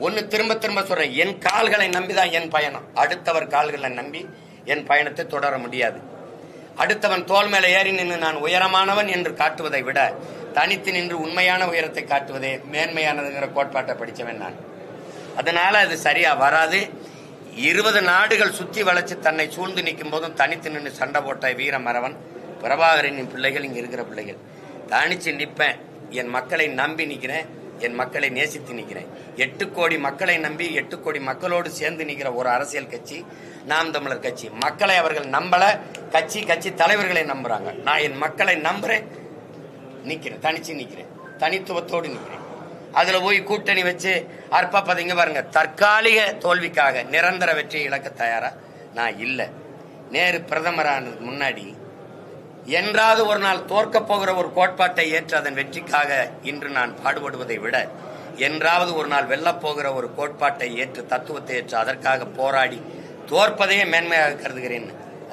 ஒன்னு திரும்ப திரும்ப சொல்றேன், என் கால்களை நம்பிதான் என் பயணம். அடுத்தவர் கால்களை நம்பி என் பயணத்தை தொடர முடியாது. அடுத்தவன் தோல் மேல ஏறி நின்று நான் உயரமானவன் என்று காட்டுவதை விட தனித்து நின்று உண்மையான உயரத்தை காட்டுவதே மேன்மையானதுங்கிற கோட்பாட்டை படிச்சவன் நான். அதனால அது சரியா வராது. 20 நாடுகள் சுத்தி வளைச்சு தன்னை சூழ்ந்து நிற்கும் போதும் தனித்து நின்று சண்டை போட்ட வீர மறவன் பிரபாகரனின் பிள்ளைகள், இங்க இருக்கிற பிள்ளைகள். தனிச்சு நிற்பேன், என் மக்களை நம்பி நிற்கிறேன், என் மக்களை நேசித்து நிற்கிறேன். 8 கோடி மக்களை நம்பி 8 கோடி மக்களோடு சேர்ந்து நிற்கிற ஒரு அரசியல் கட்சி நாம் தமிழர் கட்சி. மக்களை அவர்கள் நம்பல, கட்சி தலைவர்களை நம்புறாங்க. நான் என் மக்களை நம்புறேன், நிக்கிறேன், தனிச்சு நிக்கிறேன், தனித்துவத்தோடு நிக்கிறேன். அதுல போய் கூட்டணி வச்சு அற்பப்பதிங்க பாருங்க. தற்காலிக தோல்விக்காக நிரந்தர வெற்றியை இழக்க தயாரா நான் இல்லை. நேரு பிரதமரானதுக்கு முன்னாடி என்றாவது ஒரு நாள் தோற்க போகிற ஒரு கோட்பாட்டை ஏற்று அதன் வெற்றிக்காக இன்று நான் பாடுபடுவதை விட என்றாவது ஒரு நாள் வெல்லப் போகிற ஒரு கோட்பாட்டை ஏற்று தத்துவத்தை ஏற்று அதற்காக போராடி தோற்பதையே மேன்மையாக கருதுகிறேன்.